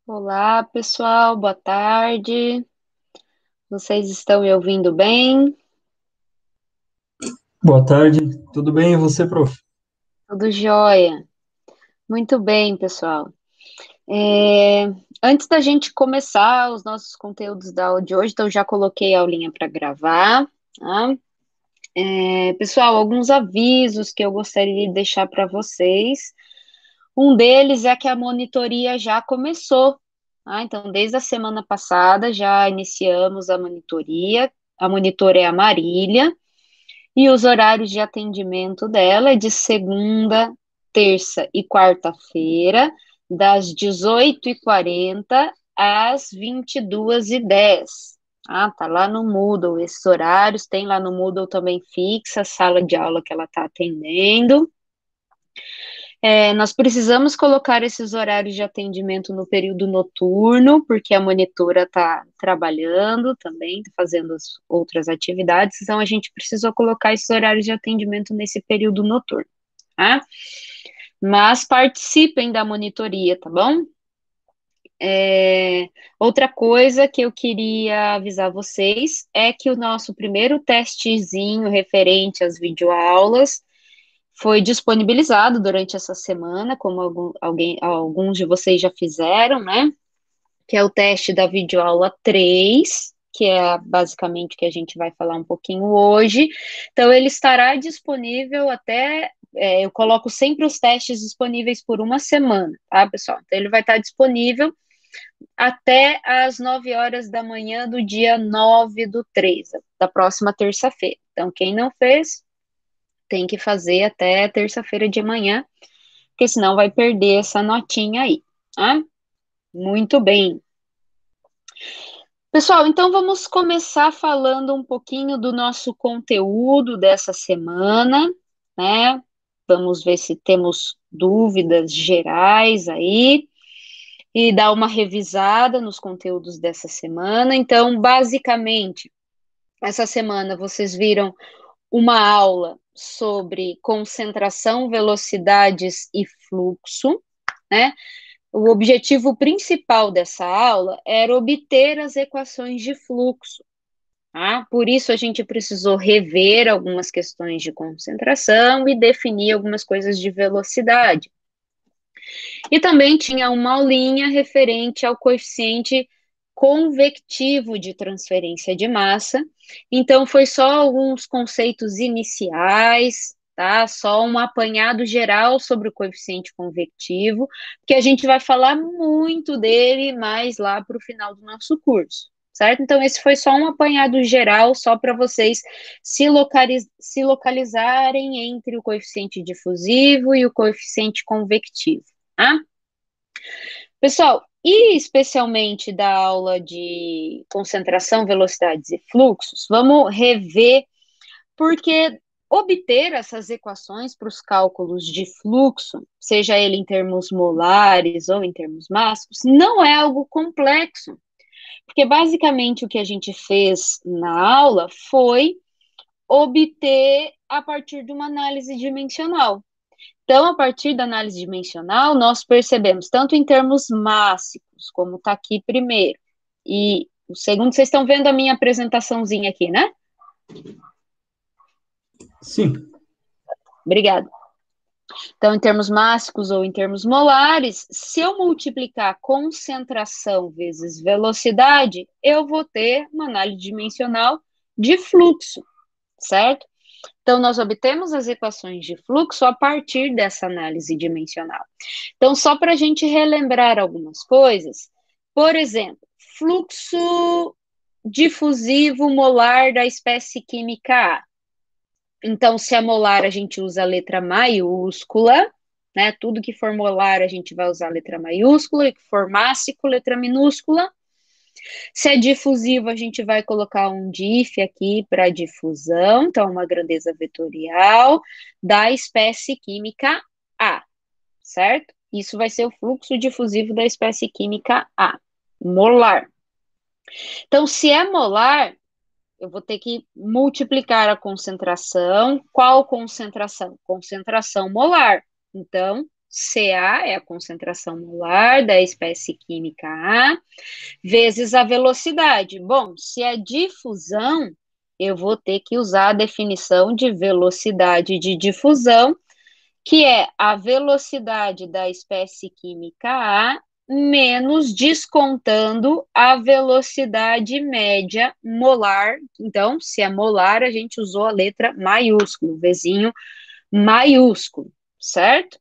Olá, pessoal, boa tarde. Vocês estão me ouvindo bem? Boa tarde, tudo bem e você, prof? Tudo jóia? Muito bem, pessoal. É, Antes da gente começar os nossos conteúdos da aula de hoje, então já coloquei a aulinha para gravar, tá? Pessoal, alguns avisos que eu gostaria de deixar para vocês. Um deles é que a monitoria já começou, tá? Então, desde a semana passada já iniciamos a monitoria. A monitora é a Marília. E os horários de atendimento dela é de segunda, terça e quarta-feira, das 18h40 às 22h10. Tá lá no Moodle, esses horários, tem lá no Moodle também fixa a sala de aula que ela está atendendo. Nós precisamos colocar esses horários de atendimento no período noturno, porque a monitora está trabalhando também, tá fazendo as outras atividades, então a gente precisou colocar esses horários de atendimento nesse período noturno, tá? Mas participem da monitoria, tá bom? Outra coisa que eu queria avisar vocês é que o nosso primeiro testezinho referente às videoaulas foi disponibilizado durante essa semana, como alguns de vocês já fizeram, né? Que é o teste da videoaula 3, que é basicamente o que a gente vai falar um pouquinho hoje. Então, ele estará disponível até. Eu coloco sempre os testes disponíveis por uma semana, tá, pessoal? Então, ele vai estar disponível até às 9 horas da manhã do dia 9 do 3, da próxima terça-feira. Então, quem não fez, tem que fazer até terça-feira de manhã, porque senão vai perder essa notinha aí, tá? Muito bem. Pessoal, então vamos começar falando um pouquinho do nosso conteúdo dessa semana, né? Vamos ver se temos dúvidas gerais aí e dar uma revisada nos conteúdos dessa semana. Então, basicamente, essa semana vocês viram uma aula sobre concentração, velocidades e fluxo, né? O objetivo principal dessa aula era obter as equações de fluxo, tá? Por isso a gente precisou rever algumas questões de concentração e definir algumas coisas de velocidade. E também tinha uma aulinha referente ao coeficiente convectivo de transferência de massa. Então, foi só alguns conceitos iniciais, tá? Só um apanhado geral sobre o coeficiente convectivo, que a gente vai falar muito dele mais lá para o final do nosso curso. Certo? Então, esse foi só um apanhado geral, só para vocês se localizarem entre o coeficiente difusivo e o coeficiente convectivo. Tá? Pessoal, e especialmente da aula de concentração, velocidades e fluxos, vamos rever, porque obter essas equações para os cálculos de fluxo, seja ele em termos molares ou em termos mássicos, não é algo complexo, porque basicamente o que a gente fez na aula foi obter a partir de uma análise dimensional. Então, a partir da análise dimensional, nós percebemos, tanto em termos mássicos, como está aqui primeiro, e o segundo, vocês estão vendo a minha apresentaçãozinha aqui, né? Sim, Obrigada. Então, em termos mássicos ou em termos molares, se eu multiplicar concentração vezes velocidade, eu vou ter uma análise dimensional de fluxo, certo? Então, nós obtemos as equações de fluxo a partir dessa análise dimensional. Então, só para a gente relembrar algumas coisas, por exemplo, fluxo difusivo molar da espécie química A. Então, se é molar, a gente usa a letra maiúscula, né? Tudo que for molar, a gente vai usar a letra maiúscula, e que for mássico, letra minúscula. Se é difusivo, a gente vai colocar um dif aqui para difusão, então uma grandeza vetorial da espécie química A, certo? Isso vai ser o fluxo difusivo da espécie química A, molar. Então, se é molar, eu vou ter que multiplicar a concentração. Qual concentração? Concentração molar. Então, Ca é a concentração molar da espécie química A, vezes a velocidade. Bom, se é difusão, eu vou ter que usar a definição de velocidade de difusão, que é a velocidade da espécie química A menos descontando a velocidade média molar. Então, se é molar, a gente usou a letra maiúsculo, Vzinho maiúsculo, certo?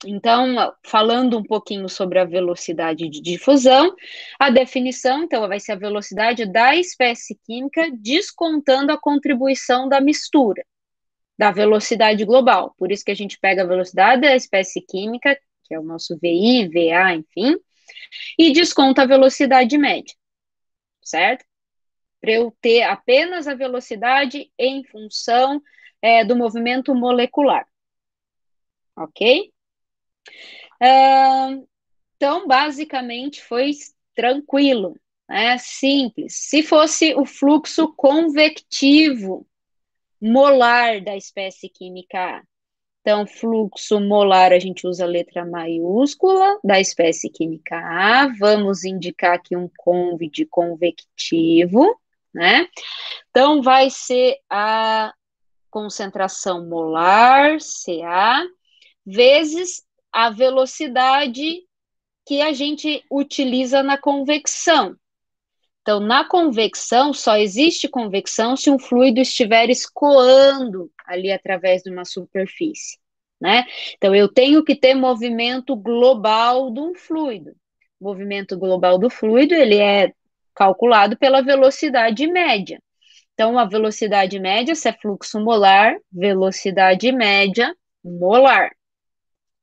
Então, falando um pouquinho sobre a velocidade de difusão, a definição, então, vai ser a velocidade da espécie química descontando a contribuição da mistura, da velocidade global. Por isso que a gente pega a velocidade da espécie química, que é o nosso VI, VA, enfim, e desconta a velocidade média, certo? Para eu ter apenas a velocidade em função do movimento molecular, ok? Então, basicamente, foi tranquilo, né? Simples. Se fosse o fluxo convectivo molar da espécie química A, então, fluxo molar, a gente usa a letra maiúscula da espécie química A. Vamos indicar aqui um conv de convectivo, né? Então, vai ser a concentração molar, Ca, vezes a velocidade que a gente utiliza na convecção. Então, na convecção, só existe convecção se um fluido estiver escoando ali através de uma superfície, né? Então, eu tenho que ter movimento global de um fluido. O movimento global do fluido, ele é calculado pela velocidade média. Então, a velocidade média, se é fluxo molar, velocidade média molar,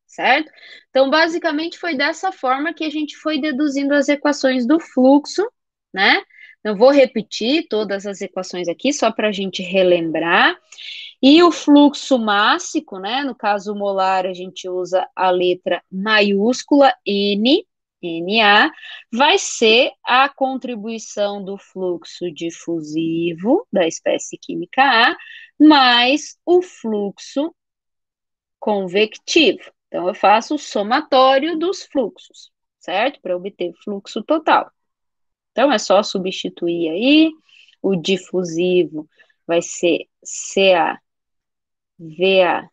certo? Então, basicamente, foi dessa forma que a gente foi deduzindo as equações do fluxo, né? Não vou repetir todas as equações aqui, só para a gente relembrar. E o fluxo mássico, né? No caso molar, a gente usa a letra maiúscula N, Na, vai ser a contribuição do fluxo difusivo da espécie química A, mais o fluxo convectivo. Então, eu faço o somatório dos fluxos, certo? Para obter fluxo total. Então, é só substituir aí. O difusivo vai ser Ca, Va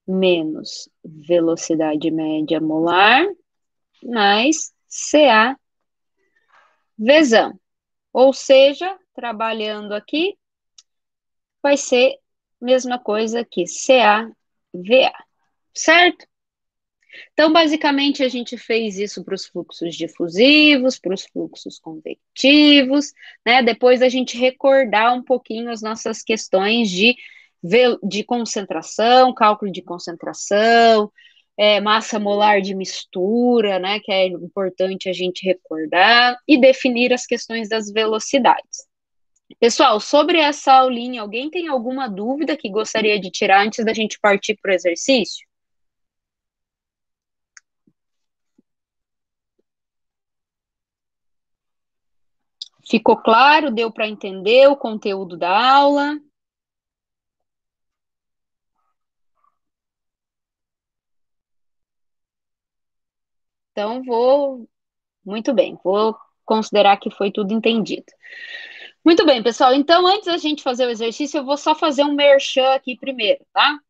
menos velocidade média molar, mais Ca, Vzão. Ou seja, trabalhando aqui, vai ser a mesma coisa que Ca, Va, certo? Então, basicamente, a gente fez isso para os fluxos difusivos, para os fluxos convectivos, né? Depois a gente recordar um pouquinho as nossas questões de concentração, cálculo de concentração, massa molar de mistura, né? Que é importante a gente recordar, e definir as questões das velocidades. Pessoal, sobre essa aulinha, alguém tem alguma dúvida que gostaria de tirar antes da gente partir para o exercício? Ficou claro? Deu para entender o conteúdo da aula? Então, muito bem, vou considerar que foi tudo entendido. Muito bem, pessoal. Então, antes da gente fazer o exercício, eu vou só fazer um merchan aqui primeiro, tá?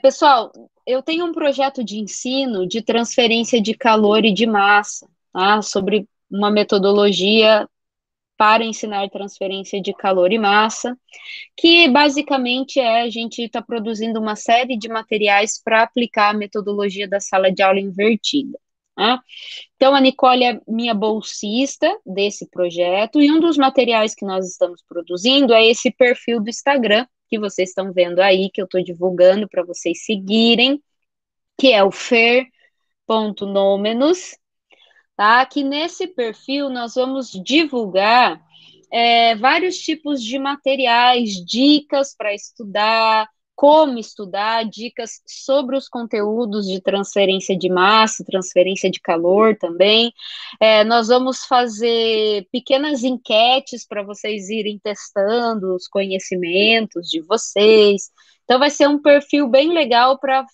Pessoal, eu tenho um projeto de ensino de transferência de calor e de massa, tá? Sobre uma metodologia para ensinar transferência de calor e massa, que basicamente a gente está produzindo uma série de materiais para aplicar a metodologia da sala de aula invertida. Tá? Então, a Nicole é minha bolsista desse projeto, e um dos materiais que nós estamos produzindo é esse perfil do Instagram, que vocês estão vendo aí, que eu estou divulgando para vocês seguirem, que é o fer.nomenos, tá? Que nesse perfil nós vamos divulgar vários tipos de materiais, dicas para estudar, como estudar, dicas sobre os conteúdos de transferência de massa, transferência de calor também. Nós vamos fazer pequenas enquetes para vocês irem testando os conhecimentos de vocês. Então, vai ser um perfil bem legal para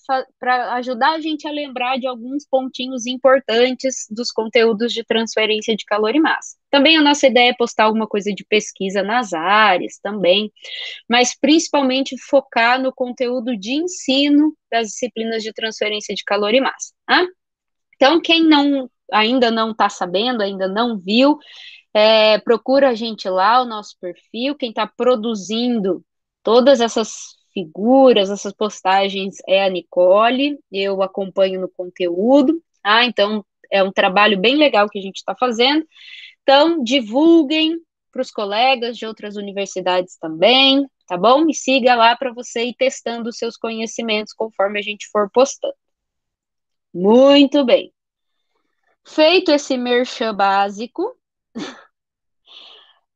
ajudar a gente a lembrar de alguns pontinhos importantes dos conteúdos de transferência de calor e massa. Também a nossa ideia é postar alguma coisa de pesquisa nas áreas também, mas principalmente focar no conteúdo de ensino das disciplinas de transferência de calor e massa. Tá? Então, quem ainda não está sabendo, ainda não viu, procura a gente lá, o nosso perfil. Quem está produzindo todas essas figuras, essas postagens é a Nicole, eu acompanho no conteúdo, então é um trabalho bem legal que a gente está fazendo. Então, divulguem para os colegas de outras universidades também, tá bom? Me siga lá para você ir testando os seus conhecimentos conforme a gente for postando. Muito bem. Feito esse merchan básico,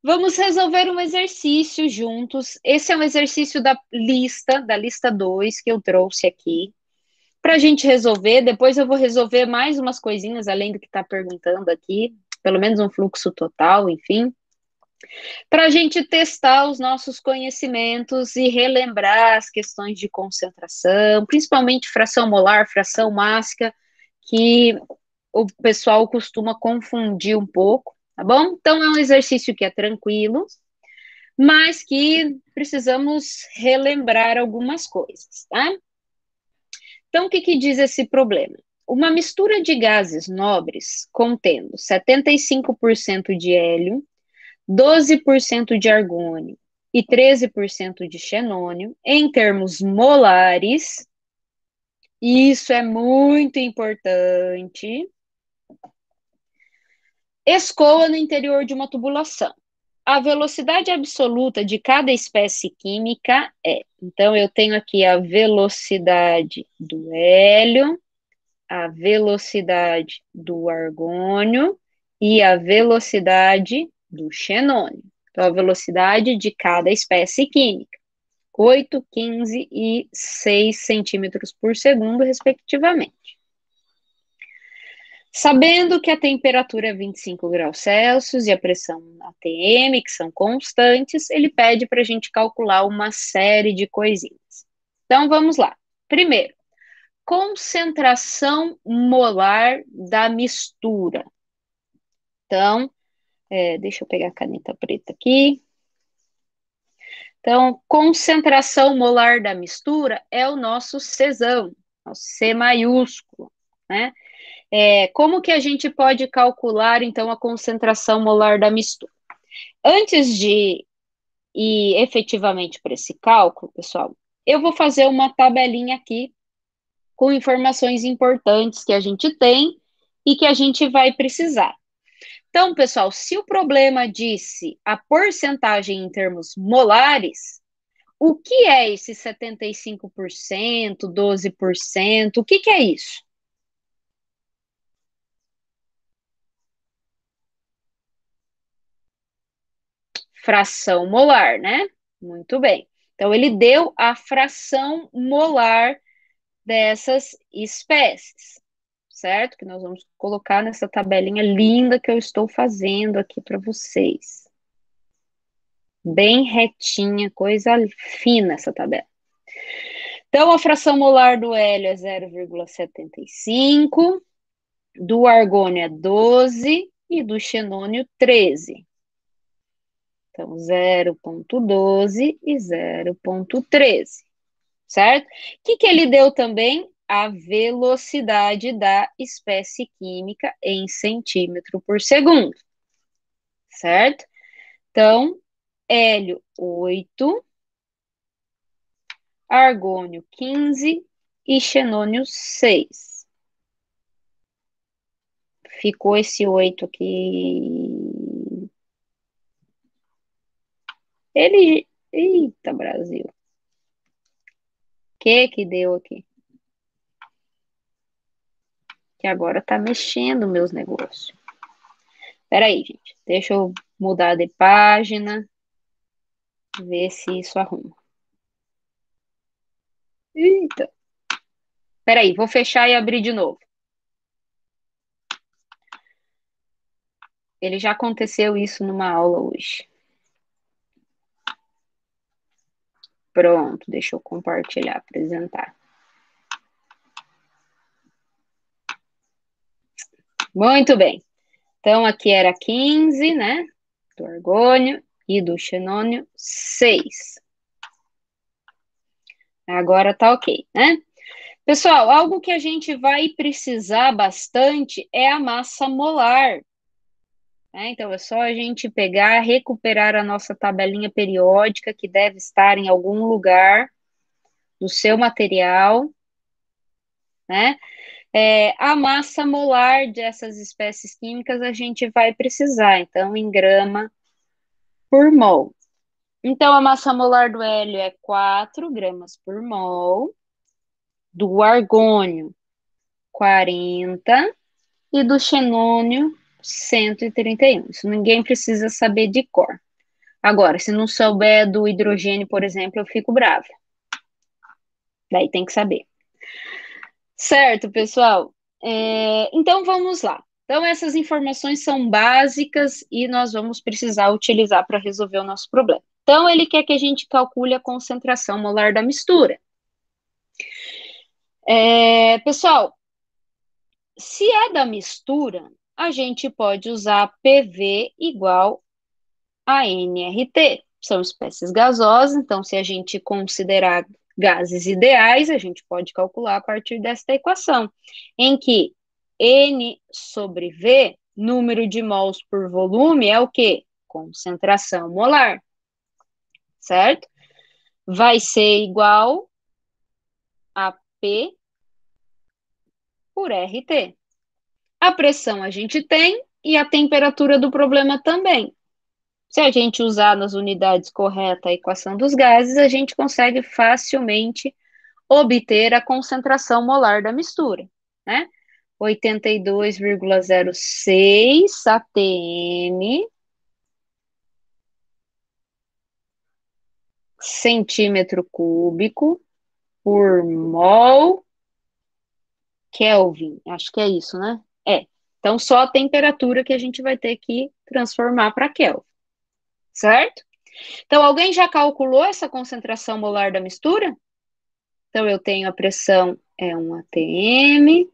vamos resolver um exercício juntos. Esse é um exercício da lista 2 que eu trouxe aqui, para a gente resolver. Depois eu vou resolver mais umas coisinhas além do que está perguntando aqui, pelo menos um fluxo total, enfim, para a gente testar os nossos conhecimentos e relembrar as questões de concentração, principalmente fração molar, fração mássica, que o pessoal costuma confundir um pouco, tá bom? Então, é um exercício que é tranquilo, mas que precisamos relembrar algumas coisas, tá? Então, o que diz esse problema? Uma mistura de gases nobres contendo 75% de hélio, 12% de argônio e 13% de xenônio, em termos molares, e isso é muito importante, escoa no interior de uma tubulação. A velocidade absoluta de cada espécie química é. Então, eu tenho aqui a velocidade do hélio, a velocidade do argônio e a velocidade do xenônio. Então, a velocidade de cada espécie química. 8, 15 e 6 centímetros por segundo, respectivamente. Sabendo que a temperatura é 25 graus Celsius e a pressão ATM, que são constantes, ele pede para a gente calcular uma série de coisinhas. Então, vamos lá. Primeiro, concentração molar da mistura. Então, deixa eu pegar a caneta preta aqui. Então, concentração molar da mistura é o nosso Czão, nosso C maiúsculo, né? Como que a gente pode calcular, então, a concentração molar da mistura? Antes de ir efetivamente para esse cálculo, pessoal, eu vou fazer uma tabelinha aqui com informações importantes que a gente tem e que a gente vai precisar. Então, pessoal, se o problema disse a porcentagem em termos molares, o que é esse 75%, 12%? O que é isso? Fração molar, né? Muito bem. Então, ele deu a fração molar dessas espécies, certo? Que nós vamos colocar nessa tabelinha linda que eu estou fazendo aqui para vocês. Bem retinha, coisa fina essa tabela. Então, a fração molar do hélio é 0,75, do argônio é 12 e do xenônio 13. Então, 0,12 e 0,13, certo? O que ele deu também? A velocidade da espécie química em centímetro por segundo, certo? Então, hélio 8, argônio 15 e xenônio 6. Ficou esse 8 aqui. Eita, Brasil. Que deu aqui? Que agora tá mexendo meus negócios. Peraí, gente. Deixa eu mudar de página. Ver se isso arruma. Eita. Peraí, vou fechar e abrir de novo. Ele já aconteceu isso numa aula hoje. Pronto, deixa eu compartilhar, apresentar. Muito bem. Então, aqui era 15, né? Do argônio e do xenônio, 6. Agora tá ok, né? Pessoal, algo que a gente vai precisar bastante é a massa molar. Né? Então, é só a gente pegar, recuperar a nossa tabelinha periódica, que deve estar em algum lugar do seu material, né? A massa molar dessas espécies químicas a gente vai precisar, então, em grama por mol. Então, a massa molar do hélio é 4 gramas por mol, do argônio, 40, e do xenônio, 131. Isso ninguém precisa saber de cor. Agora, se não souber do hidrogênio, por exemplo, eu fico brava. Daí tem que saber. Certo, pessoal? Então, vamos lá. Então, essas informações são básicas e nós vamos precisar utilizar para resolver o nosso problema. Então, ele quer que a gente calcule a concentração molar da mistura. Pessoal, se é da mistura, a gente pode usar PV igual a nRT. São espécies gasosas, então, se a gente considerar gases ideais, a gente pode calcular a partir desta equação, em que N sobre V, número de mols por volume, é o quê? Concentração molar, certo? Vai ser igual a P por RT. A pressão a gente tem e a temperatura do problema também. Se a gente usar nas unidades corretas a equação dos gases, a gente consegue facilmente obter a concentração molar da mistura, né? 82,06 atm centímetro cúbico por mol Kelvin. Acho que é isso, né? Então, só a temperatura que a gente vai ter que transformar para Kelvin, certo? Então, alguém já calculou essa concentração molar da mistura? Então, eu tenho a pressão é 1 atm,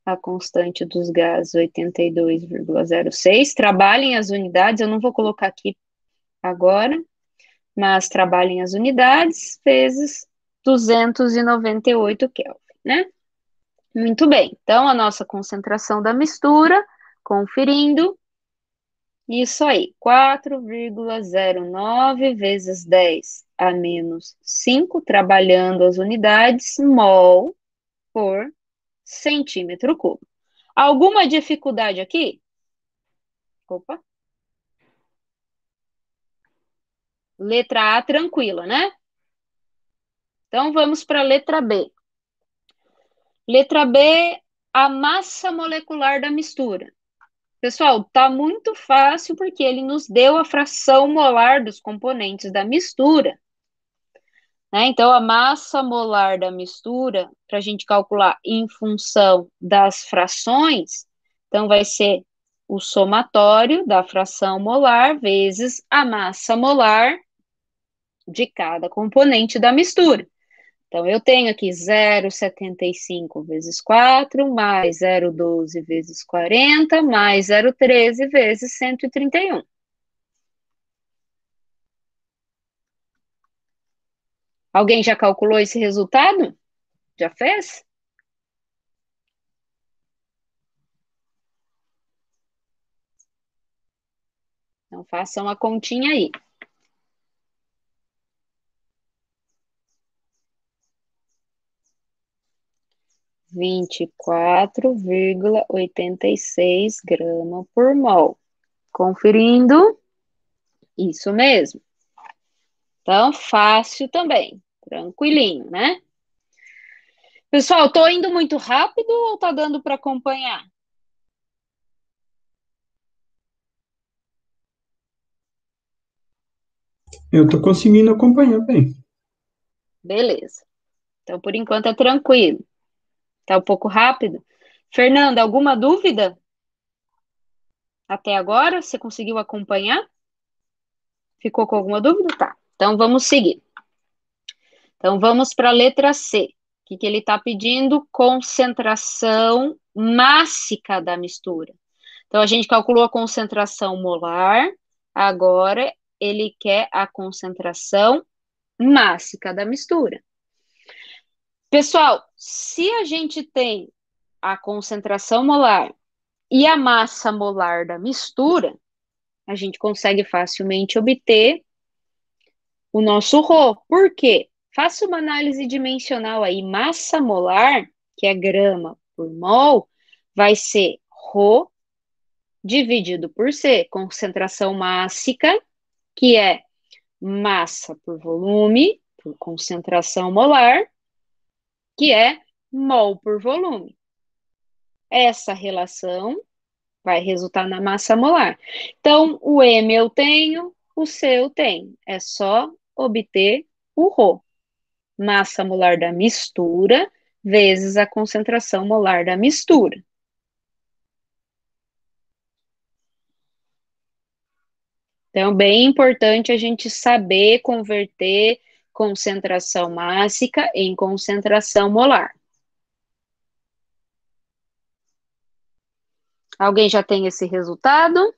a constante dos gases 82,06. Trabalhem as unidades, eu não vou colocar aqui agora, mas trabalhem as unidades vezes 298 Kelvin, né? Muito bem, então a nossa concentração da mistura, conferindo, isso aí, 4,09 vezes 10 a menos 5, trabalhando as unidades, mol por centímetro cúbico. Alguma dificuldade aqui? Opa. Letra A, tranquila, né? Então vamos para a letra B. Letra B, a massa molecular da mistura. Pessoal, tá muito fácil porque ele nos deu a fração molar dos componentes da mistura. Né? Então, a massa molar da mistura, para a gente calcular em função das frações, então vai ser o somatório da fração molar vezes a massa molar de cada componente da mistura. Então, eu tenho aqui 0,75 vezes 4, mais 0,12 vezes 40, mais 0,13 vezes 131. Alguém já calculou esse resultado? Já fez? Então, façam a continha aí. 24,86 gramas por mol. Conferindo, isso mesmo. Então, fácil também, tranquilinho, né? Pessoal, tô indo muito rápido ou tá dando para acompanhar? Eu estou conseguindo acompanhar bem. Beleza. Então, por enquanto é tranquilo. Tá um pouco rápido. Fernanda, alguma dúvida? Até agora, você conseguiu acompanhar? Ficou com alguma dúvida? Tá. Então, vamos seguir. Então, vamos para a letra C. O que ele está pedindo? Concentração mássica da mistura. Então, a gente calculou a concentração molar, agora ele quer a concentração mássica da mistura. Pessoal, se a gente tem a concentração molar e a massa molar da mistura, a gente consegue facilmente obter o nosso Rho. Por quê? Faça uma análise dimensional aí. Massa molar, que é grama por mol, vai ser Rho dividido por C. Concentração mássica, que é massa por volume, por concentração molar, que é mol por volume. Essa relação vai resultar na massa molar. Então, o M eu tenho, o C eu tenho. É só obter o Rho. Massa molar da mistura vezes a concentração molar da mistura. Então, bem importante a gente saber converter concentração mássica em concentração molar. Alguém já tem esse resultado?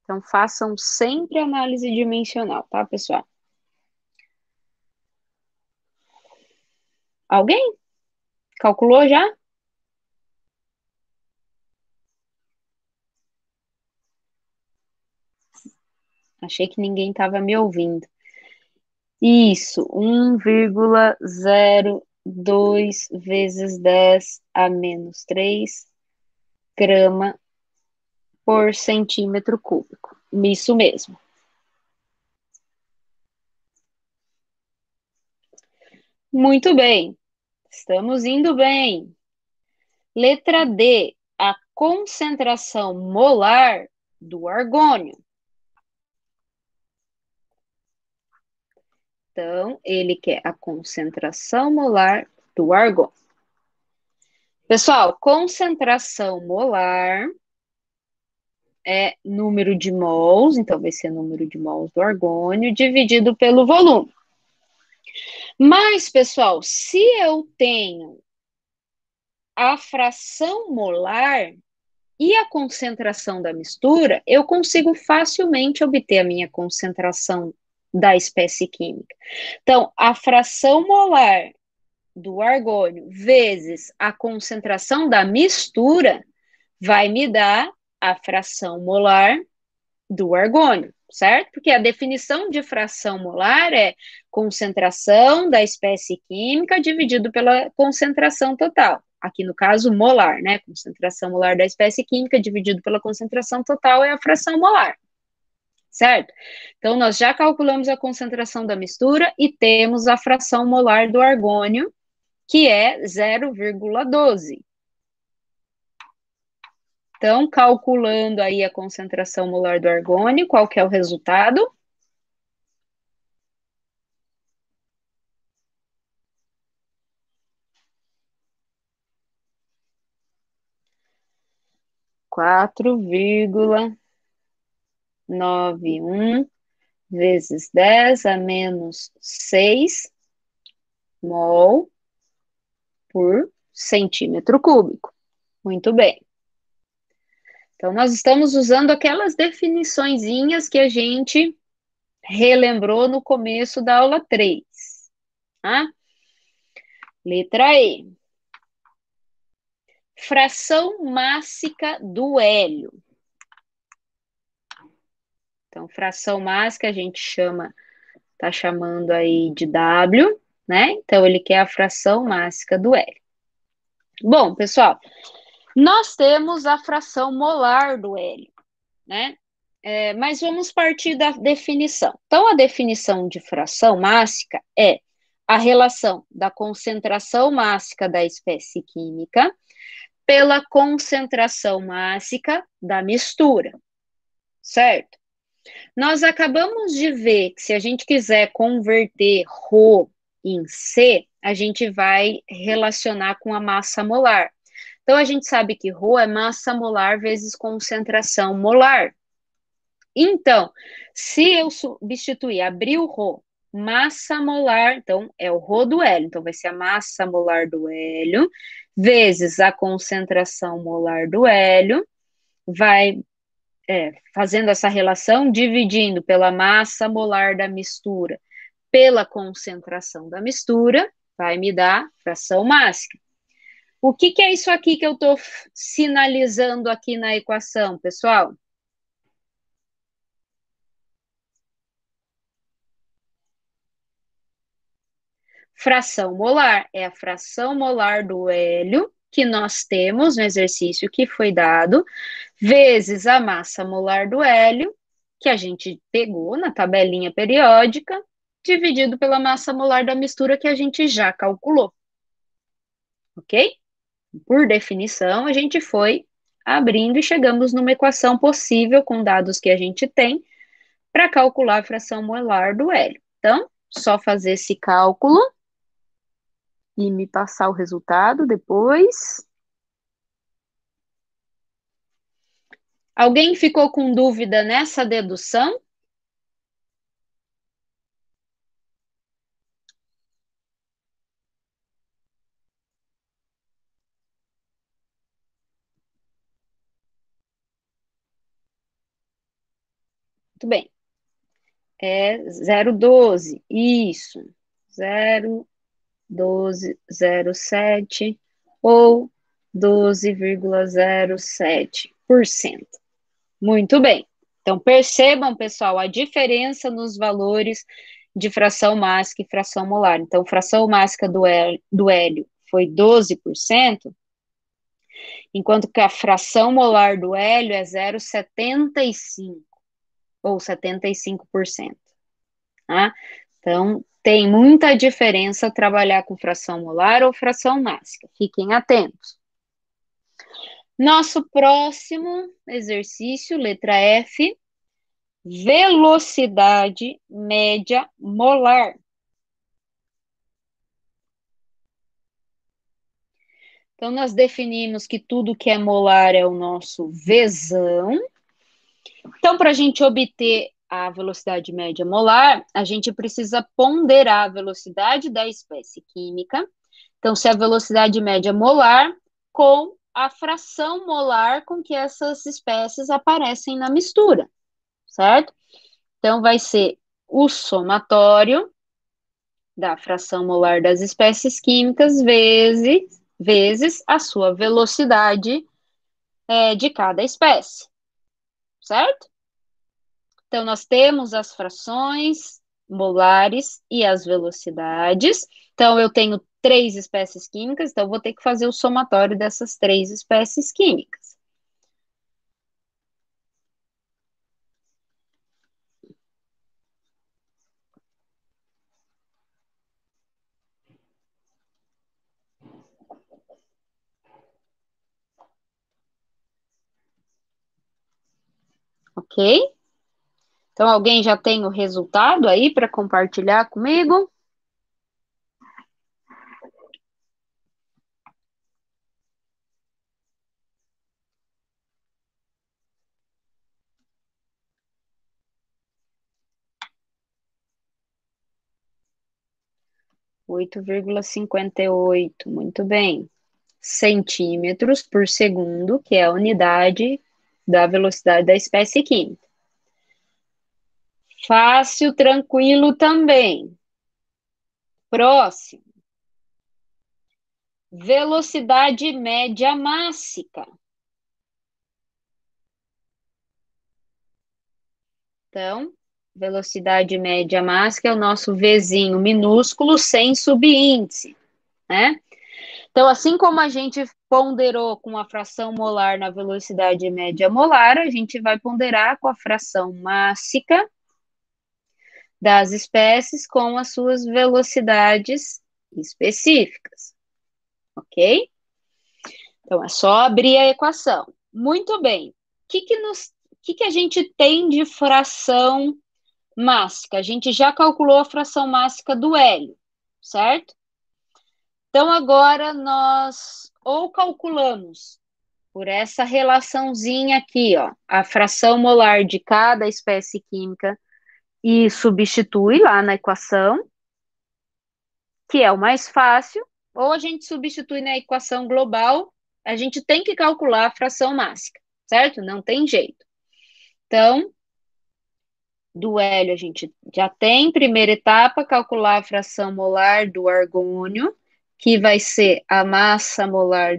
Então, façam sempre análise dimensional, tá, pessoal? Alguém? Calculou já? Achei que ninguém estava me ouvindo. Isso, 1,02 vezes 10 a menos 3 grama por centímetro cúbico. Isso mesmo. Muito bem, estamos indo bem. Letra D, a concentração molar do argônio. Então, ele quer a concentração molar do argônio. Pessoal, concentração molar é número de mols, então vai ser número de mols do argônio dividido pelo volume. Mas, pessoal, se eu tenho a fração molar e a concentração da mistura, eu consigo facilmente obter a minha concentração da espécie química. Então, a fração molar do argônio vezes a concentração da mistura vai me dar a fração molar do argônio, certo? Porque a definição de fração molar é concentração da espécie química dividido pela concentração total. Aqui no caso, molar, né? Concentração molar da espécie química dividido pela concentração total é a fração molar, certo? Então, nós já calculamos a concentração da mistura e temos a fração molar do argônio, que é 0,12. Então, calculando aí a concentração molar do argônio, qual que é o resultado? Quatro vírgula 91 vezes 10 a menos 6 mol por centímetro cúbico. Muito bem. Então, nós estamos usando aquelas definiçõezinhas que a gente relembrou no começo da aula 3. Tá? Letra E. Fração mássica do hélio. Então, fração mássica a gente tá chamando aí de W, né? Então, ele quer a fração mássica do hélio. Bom, pessoal, nós temos a fração molar do hélio, né? Mas vamos partir da definição. Então, a definição de fração mássica é a relação da concentração mássica da espécie química pela concentração mássica da mistura, certo? Nós acabamos de ver que se a gente quiser converter Rho em C, a gente vai relacionar com a massa molar. Então, a gente sabe que Rho é massa molar vezes concentração molar. Então, se eu substituir, abrir o Rho, massa molar, então é o Rho do hélio, então vai ser a massa molar do hélio, vezes a concentração molar do hélio, vai fazendo essa relação, dividindo pela massa molar da mistura, pela concentração da mistura, vai me dar fração mássica. O que é isso aqui que eu estou sinalizando aqui na equação, pessoal? Fração molar é a fração molar do hélio que nós temos no exercício que foi dado, vezes a massa molar do hélio, que a gente pegou na tabelinha periódica, dividido pela massa molar da mistura que a gente já calculou. Ok? Por definição, a gente foi abrindo e chegamos numa equação possível com dados que a gente tem para calcular a fração molar do hélio. Então, só fazer esse cálculo e me passar o resultado depois. Alguém ficou com dúvida nessa dedução? Muito bem. É 0,12, isso. 0,1207 ou 12,07%. Muito bem. Então, percebam, pessoal, a diferença nos valores de fração mássica e fração molar. Então, fração mássica do hélio foi 12%, enquanto que a fração molar do hélio é 0,75% ou 75%. Tá? Então, tem muita diferença trabalhar com fração molar ou fração mássica. Fiquem atentos. Nosso próximo exercício, letra F, velocidade média molar. Então, nós definimos que tudo que é molar é o nosso Vzão. Então, para a gente obter a velocidade média molar, a gente precisa ponderar a velocidade da espécie química. Então, se a velocidade média molar com a fração molar com que essas espécies aparecem na mistura, certo? Então, vai ser o somatório da fração molar das espécies químicas vezes a sua velocidade de cada espécie, certo? Então, nós temos as frações molares e as velocidades. Então, eu tenho 3 espécies químicas, então eu vou ter que fazer o somatório dessas 3 espécies químicas. Ok? Então, alguém já tem o resultado aí para compartilhar comigo? Oito vírgula 58, muito bem. Centímetros por segundo, que é a unidade da velocidade da espécie química. Fácil, tranquilo também. Próximo. Velocidade média mássica. Então, velocidade média mássica é o nosso Vzinho minúsculo sem subíndice, né? Então, assim como a gente ponderou com a fração molar na velocidade média molar, a gente vai ponderar com a fração mássica das espécies com as suas velocidades específicas, ok? Então, é só abrir a equação. Muito bem. O que a gente tem de fração mássica? A gente já calculou a fração mássica do hélio, certo? Então, agora nós ou calculamos por essa relaçãozinha aqui, ó, a fração molar de cada espécie química e substitui lá na equação, que é o mais fácil, ou a gente substitui na equação global, a gente tem que calcular a fração mássica, certo? Não tem jeito. Então, do hélio a gente já tem, primeira etapa, calcular a fração molar do argônio, que vai ser a massa molar,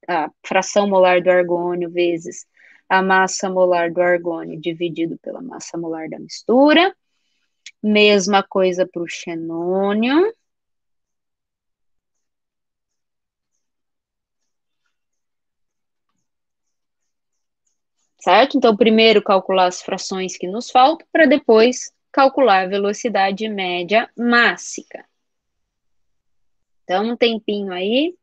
a fração molar do argônio vezes a massa molar do argônio dividido pela massa molar da mistura. Mesma coisa para o xenônio. Certo? Então, primeiro calcular as frações que nos faltam, para depois calcular a velocidade média mássica. Então, um tempinho aí.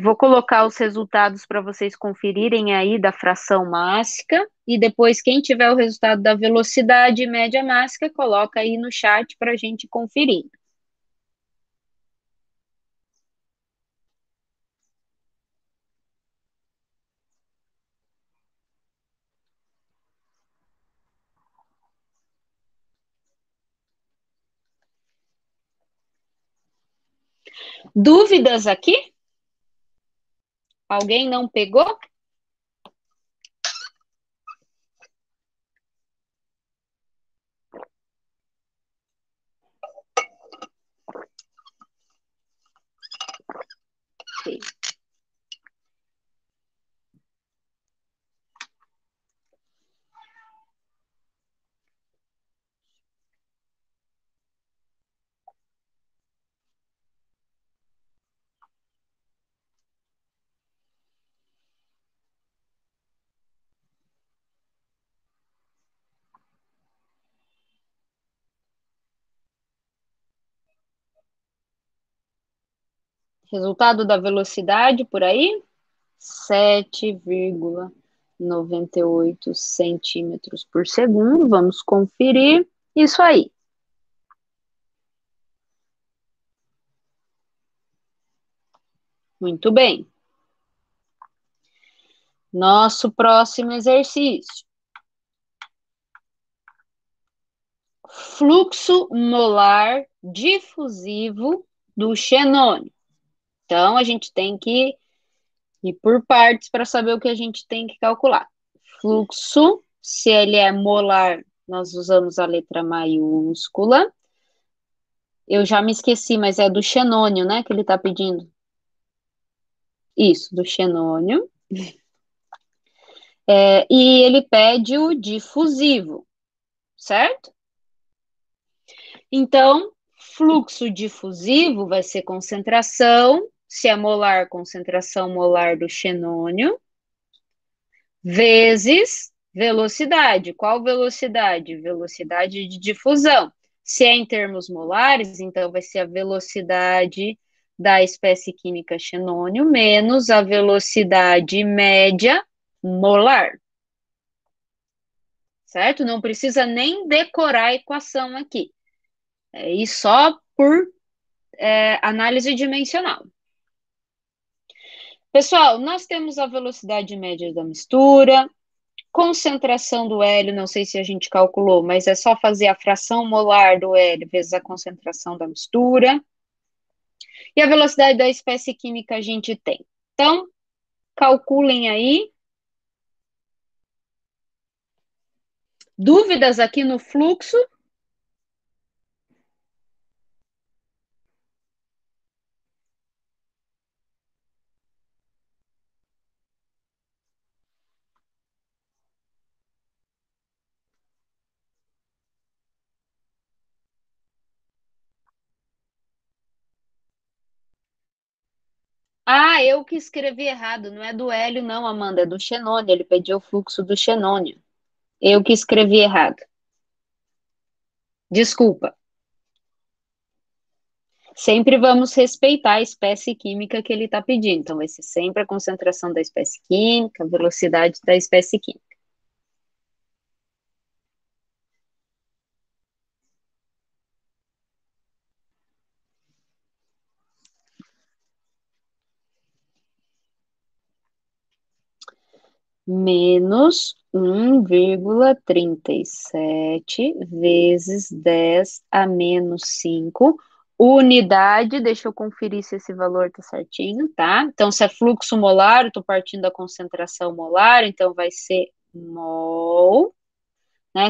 Vou colocar os resultados para vocês conferirem aí da fração mássica. E depois, quem tiver o resultado da velocidade média mássica, coloca aí no chat para a gente conferir. Dúvidas aqui? Alguém não pegou? Ok. Resultado da velocidade por aí? 7,98 centímetros por segundo. Vamos conferir isso aí. Muito bem. Nosso próximo exercício. Fluxo molar difusivo do xenônio. Então, a gente tem que ir por partes para saber o que a gente tem que calcular. Fluxo, se ele é molar, nós usamos a letra maiúscula. Eu já me esqueci, mas é do xenônio, né, que ele está pedindo. Isso, do xenônio. E ele pede o difusivo, certo? Então, fluxo difusivo vai ser concentração, se é molar, concentração molar do xenônio, vezes velocidade. Qual velocidade? Velocidade de difusão. Se é em termos molares, então vai ser a velocidade da espécie química xenônio menos a velocidade média molar. Certo? Não precisa nem decorar a equação aqui. E só por análise dimensional. Pessoal, nós temos a velocidade média da mistura, concentração do hélio, não sei se a gente calculou, mas é só fazer a fração molar do hélio vezes a concentração da mistura. E a velocidade da espécie química a gente tem. Então, calculem aí. Dúvidas aqui no fluxo? Ah, eu que escrevi errado. Não é do hélio, não, Amanda. É do xenônio. Ele pediu o fluxo do xenônio. Eu que escrevi errado. Desculpa. Sempre vamos respeitar a espécie química que ele está pedindo. Então, vai ser sempre a concentração da espécie química, a velocidade da espécie química. Menos 1,37 vezes 10 a menos 5 unidade. Deixa eu conferir se esse valor está certinho, tá? Então, se é fluxo molar, eu estou partindo da concentração molar, então vai ser mol, né?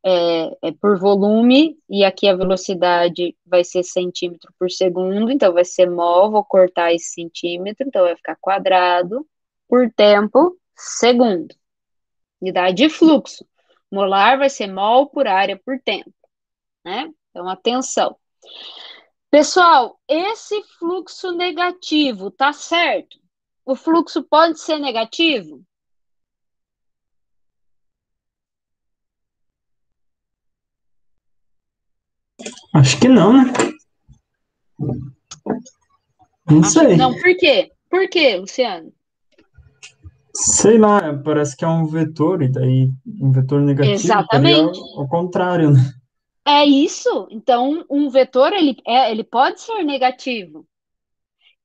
É por volume, e aqui a velocidade vai ser centímetro por segundo, então vai ser mol, vou cortar esse centímetro, então vai ficar quadrado por tempo segundo. Unidade de fluxo. Molar vai ser mol por área por tempo, né? Então, atenção. Pessoal, esse fluxo negativo, tá certo? O fluxo pode ser negativo? Acho que não, né? Não Acha que sei. não. Por quê? Por quê, Luciano? Sei lá, parece que é um vetor, e daí um vetor negativo estaria Exatamente. ao contrário, né? É isso. Então, um vetor, ele pode ser negativo. O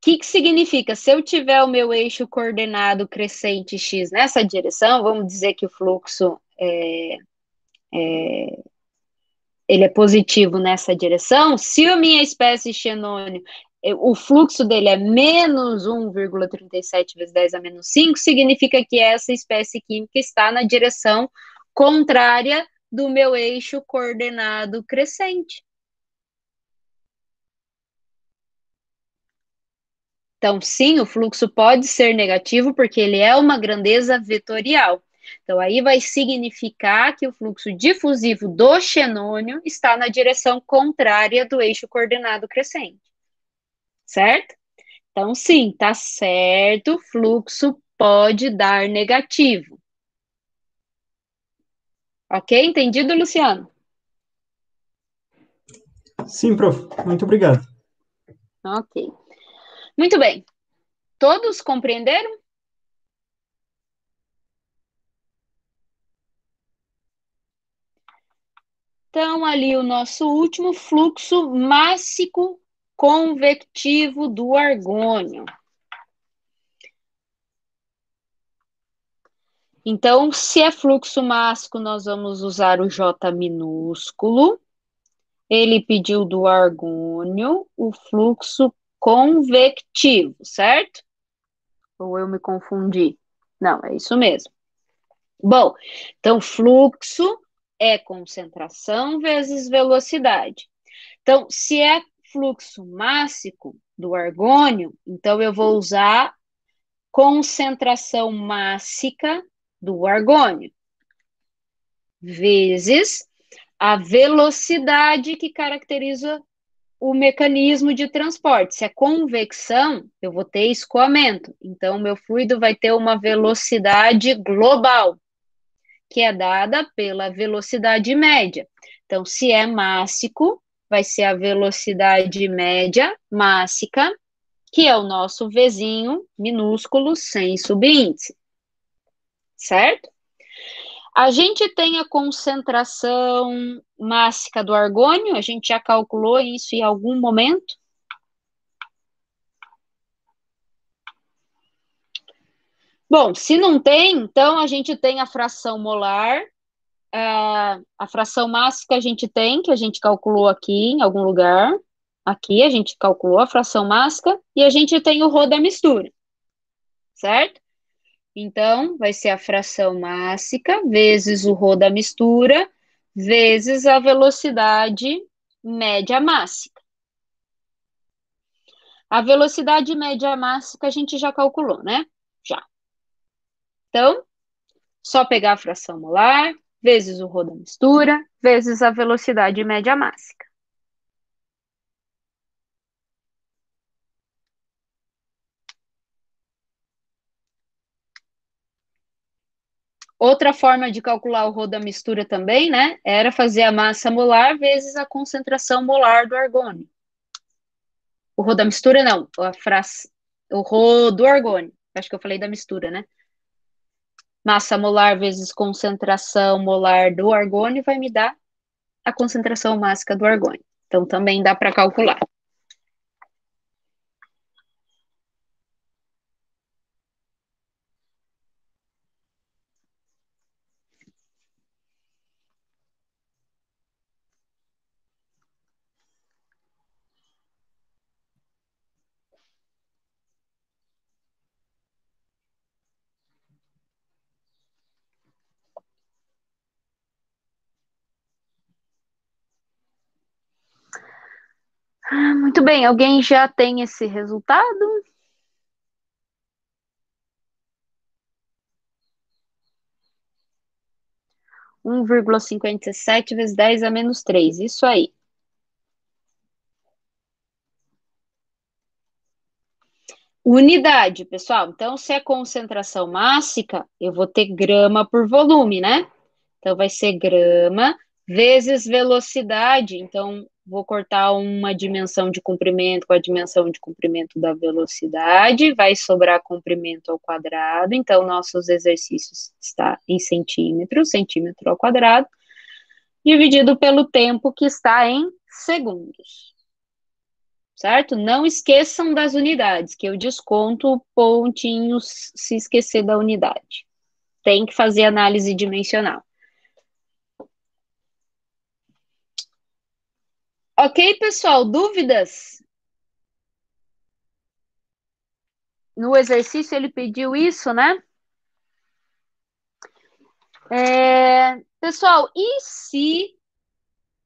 que significa? Se eu tiver o meu eixo coordenado crescente x nessa direção, vamos dizer que o fluxo ele é positivo nessa direção, se a minha espécie xenônio, o fluxo dele é menos 1,37 vezes 10 a menos 5, significa que essa espécie química está na direção contrária do meu eixo coordenado crescente. Então, sim, o fluxo pode ser negativo porque ele é uma grandeza vetorial. Então, aí vai significar que o fluxo difusivo do xenônio está na direção contrária do eixo coordenado crescente. Certo? Então, sim, tá certo, fluxo pode dar negativo. Ok? Entendido, Luciano? Sim, prof. Muito obrigado. Ok. Muito bem. Todos compreenderam? Então, ali o nosso último fluxo mássico convectivo do argônio. Então, se é fluxo mássico, nós vamos usar o J minúsculo. Ele pediu do argônio o fluxo convectivo, certo? Ou eu me confundi? Não, é isso mesmo. Bom, então fluxo é concentração vezes velocidade. Então, se é fluxo mássico do argônio, então eu vou usar concentração mássica do argônio vezes a velocidade que caracteriza o mecanismo de transporte. Se é convecção, eu vou ter escoamento. Então, meu fluido vai ter uma velocidade global, que é dada pela velocidade média. Então, se é mássico, vai ser a velocidade média mássica, que é o nosso Vzinho minúsculo sem subíndice, certo? A gente tem a concentração mássica do argônio, a gente já calculou isso em algum momento. Bom, se não tem, então a gente tem a fração molar, a fração mássica a gente tem, que a gente calculou aqui em algum lugar. Aqui a gente calculou a fração mássica e a gente tem o rho da mistura, certo? Então, vai ser a fração mássica vezes o rho da mistura vezes a velocidade média mássica. A velocidade média mássica a gente já calculou, né? Já. Então, só pegar a fração molar, vezes o rho da mistura, vezes a velocidade média mássica. Outra forma de calcular o rho da mistura também, né, era fazer a massa molar vezes a concentração molar do argônio. O rho da mistura, não. O rho do argônio. Acho que eu falei da mistura, né? Massa molar vezes concentração molar do argônio vai me dar a concentração mássica do argônio. Então, também dá para calcular. Muito bem, alguém já tem esse resultado? 1,57 vezes 10 a menos 3. Isso aí. Unidade, pessoal. Então, se é concentração mássica, eu vou ter grama por volume, né? Então, vai ser grama vezes velocidade. Então, vou cortar uma dimensão de comprimento com a dimensão de comprimento da velocidade. Vai sobrar comprimento ao quadrado. Então, nossos exercícios está em centímetros, centímetro ao quadrado, dividido pelo tempo que está em segundos. Certo? Não esqueçam das unidades, que eu desconto pontinhos se esquecer da unidade. Tem que fazer análise dimensional. Ok, pessoal? Dúvidas? No exercício ele pediu isso, né? Pessoal, e se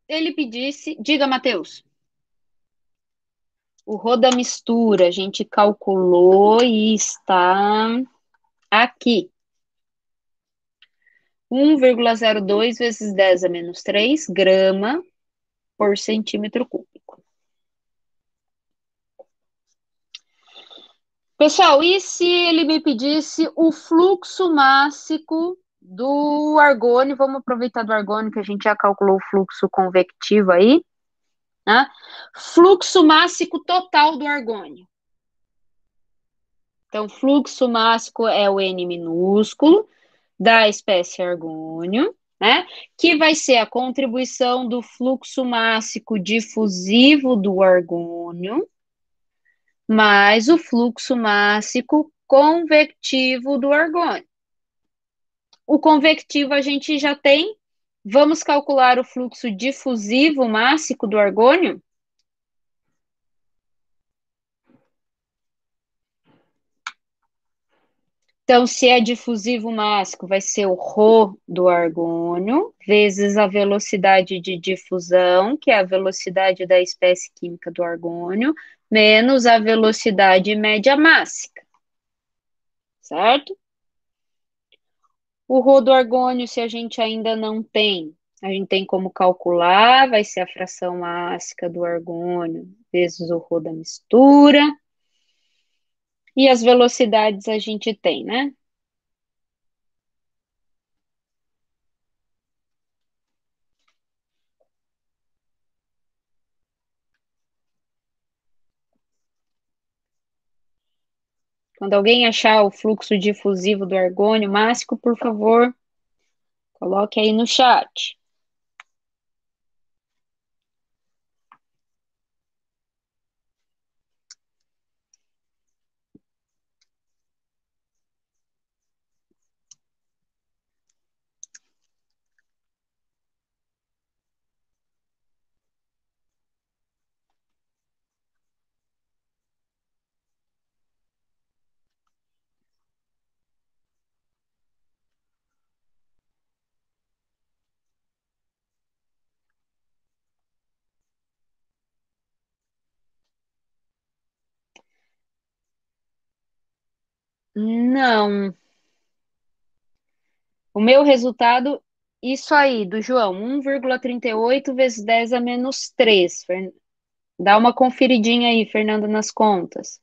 ele pedisse... Diga, Matheus. O rho da mistura, a gente calculou e está aqui. 1,02 vezes 10 a menos 3 grama por centímetro cúbico. Pessoal, e se ele me pedisse o fluxo mássico do argônio? Vamos aproveitar do argônio que a gente já calculou o fluxo convectivo aí, né? Fluxo mássico total do argônio. Então, fluxo mássico é o N minúsculo da espécie argônio, né? Que vai ser a contribuição do fluxo mássico difusivo do argônio mais o fluxo mássico convectivo do argônio. O convectivo a gente já tem. Vamos calcular o fluxo difusivo mássico do argônio? Então, se é difusivo mássico, vai ser o ρ do argônio, vezes a velocidade de difusão, que é a velocidade da espécie química do argônio, menos a velocidade média mássica, certo? O rho do argônio, se a gente ainda não tem, a gente tem como calcular, vai ser a fração mássica do argônio vezes o rho da mistura. E as velocidades a gente tem, né? Quando alguém achar o fluxo difusivo do argônio mássico, por favor, coloque aí no chat. Não. O meu resultado, isso aí, do João, 1,38 vezes 10 a menos 3. Dá uma conferidinha aí, Fernando, nas contas.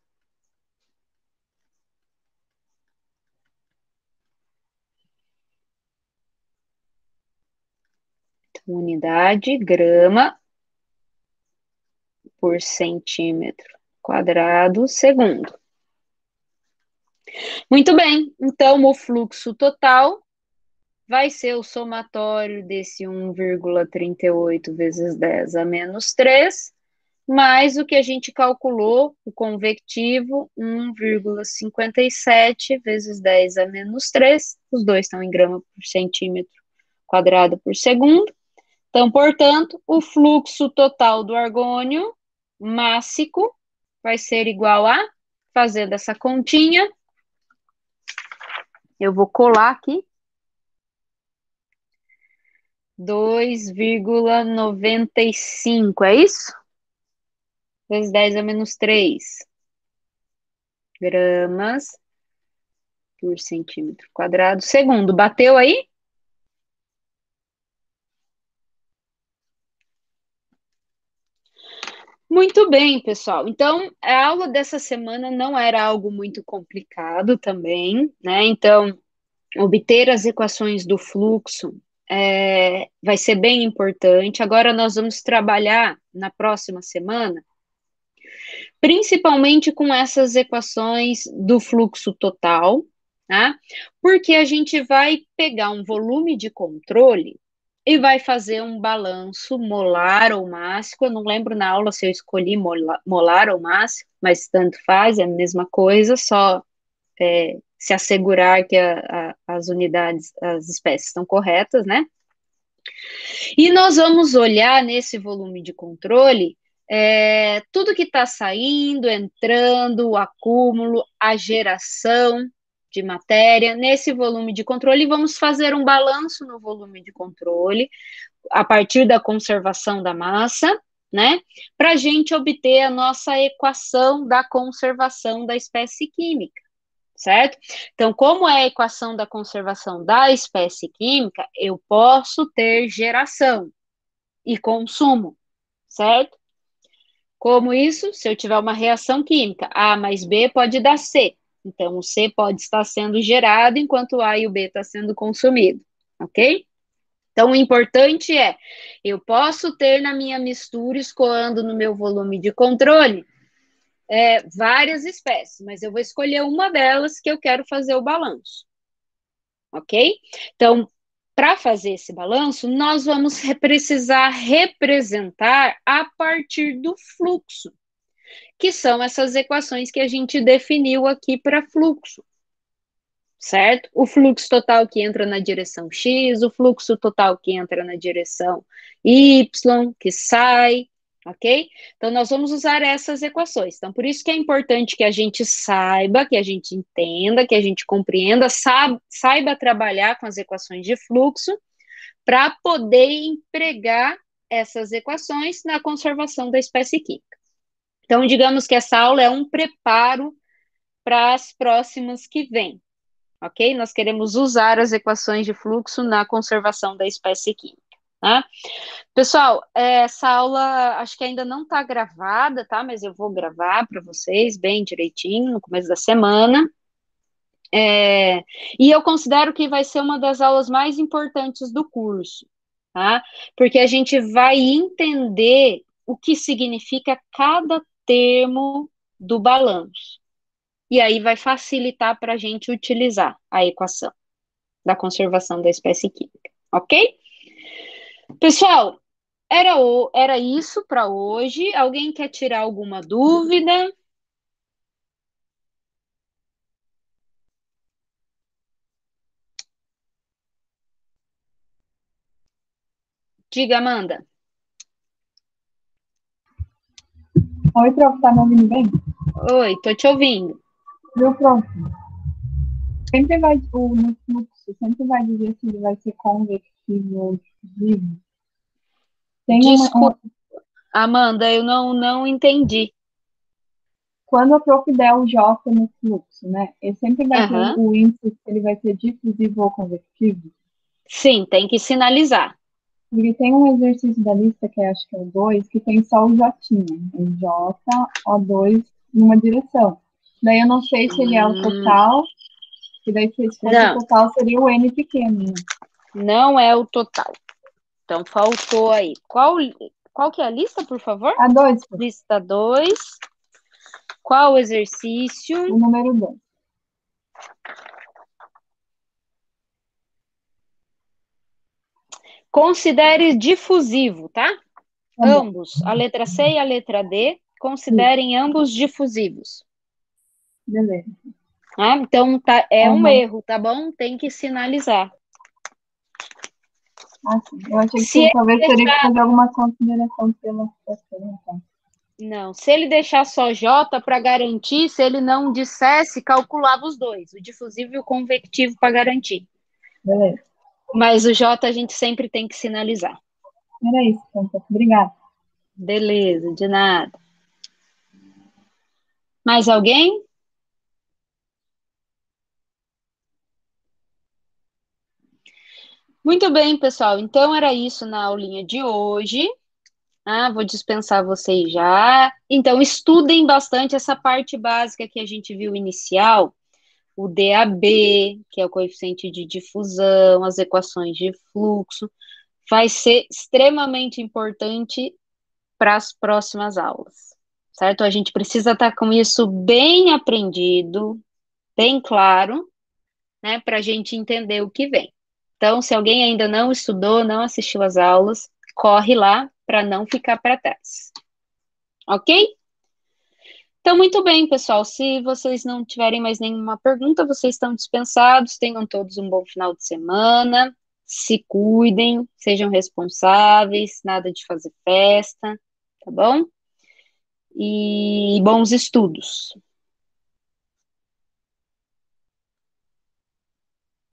Unidade, grama por centímetro quadrado segundo. Muito bem, então o fluxo total vai ser o somatório desse 1,38 vezes 10 a menos 3, mais o que a gente calculou, o convectivo, 1,57 vezes 10 a menos 3, os dois estão em grama por centímetro quadrado por segundo. Então, portanto, o fluxo total do argônio mássico vai ser igual a, fazendo essa continha, eu vou colar aqui, 2,95, é isso? Vezes 10 a menos 3 gramas por centímetro quadrado segundo. Bateu aí? Muito bem, pessoal. Então, a aula dessa semana não era algo muito complicado também, né? Então, obter as equações do fluxo vai ser bem importante. Agora, nós vamos trabalhar na próxima semana, principalmente com essas equações do fluxo total, tá? Porque a gente vai pegar um volume de controle e vai fazer um balanço molar ou mássico. Eu não lembro na aula se eu escolhi molar ou mássico, mas tanto faz, é a mesma coisa, só se assegurar que as unidades, as espécies estão corretas, né? E nós vamos olhar nesse volume de controle tudo que está saindo, entrando, o acúmulo, a geração de matéria nesse volume de controle e vamos fazer um balanço no volume de controle a partir da conservação da massa, né? Para a gente obter a nossa equação da conservação da espécie química, certo? Então, como é a equação da conservação da espécie química, eu posso ter geração e consumo, certo? Como isso? Se eu tiver uma reação química, A mais B pode dar C. Então, o C pode estar sendo gerado enquanto o A e o B está sendo consumido, ok? Então, o importante é, eu posso ter na minha mistura, escoando no meu volume de controle, várias espécies, mas eu vou escolher uma delas que eu quero fazer o balanço, ok? Então, para fazer esse balanço, nós vamos precisar representar a partir do fluxo, que são essas equações que a gente definiu aqui para fluxo, certo? O fluxo total que entra na direção X, o fluxo total que entra na direção Y, que sai, ok? Então, nós vamos usar essas equações. Então, por isso que é importante que a gente saiba, que a gente entenda, que a gente compreenda, saiba trabalhar com as equações de fluxo para poder empregar essas equações na conservação da espécie química. Então, digamos que essa aula é um preparo para as próximas que vêm, ok? Nós queremos usar as equações de fluxo na conservação da espécie química, tá? Pessoal, essa aula acho que ainda não está gravada, tá? Mas eu vou gravar para vocês bem direitinho no começo da semana. E eu considero que vai ser uma das aulas mais importantes do curso, tá? Porque a gente vai entender o que significa cada termo do balanço. E aí vai facilitar para a gente utilizar a equação da conservação da espécie química, ok? Pessoal, era isso para hoje. Alguém quer tirar alguma dúvida? Diga, Amanda. Oi, prof, tá me ouvindo bem? Oi, tô te ouvindo. Viu, prof? Sempre vai, no fluxo, sempre vai dizer se ele vai ser convectivo ou difusivo. Tem Desculpa, Amanda, eu não entendi. Quando a prof der o J no fluxo, né? Ele sempre vai ter Aham. o índice se ele vai ser difusivo ou convectivo. Sim, tem que sinalizar. Ele tem um exercício da lista, que acho que é o 2, que tem só o J, o J, O2, numa direção. Daí eu não sei se ele é o total, que daí se fosse o Não, total seria o N pequeno, né? não é o total. Então, faltou aí. Qual que é a lista, por favor? A 2, prof. Lista 2. Qual exercício? O número 2. Considere difusivo, tá? Tá bom. Ambos, a letra C e a letra D, considerem ambos difusivos. Beleza. Tá? Então, é um Aham. erro, tá bom? Tem que sinalizar. Ah, sim. Eu achei que Se ele talvez teria que deixar, fazer alguma consideração pela situação. Então. não, se ele deixar só J para garantir, se ele não dissesse, calculava os dois, o difusivo e o convectivo para garantir. Beleza. Mas o J a gente sempre tem que sinalizar. Era isso, então. Obrigada. Beleza, de nada. Mais alguém? Muito bem, pessoal. Então era isso na aulinha de hoje. Vou dispensar vocês já. Então, estudem bastante essa parte básica que a gente viu inicial, o DAB, que é o coeficiente de difusão, as equações de fluxo. Vai ser extremamente importante para as próximas aulas, certo? A gente precisa estar com isso bem aprendido, bem claro, né, para a gente entender o que vem. Então, se alguém ainda não estudou, não assistiu às aulas, corre lá para não ficar para trás. Ok? Então, muito bem, pessoal. Se vocês não tiverem mais nenhuma pergunta, vocês estão dispensados. Tenham todos um bom final de semana. Se cuidem, sejam responsáveis, nada de fazer festa, tá bom? E bons estudos.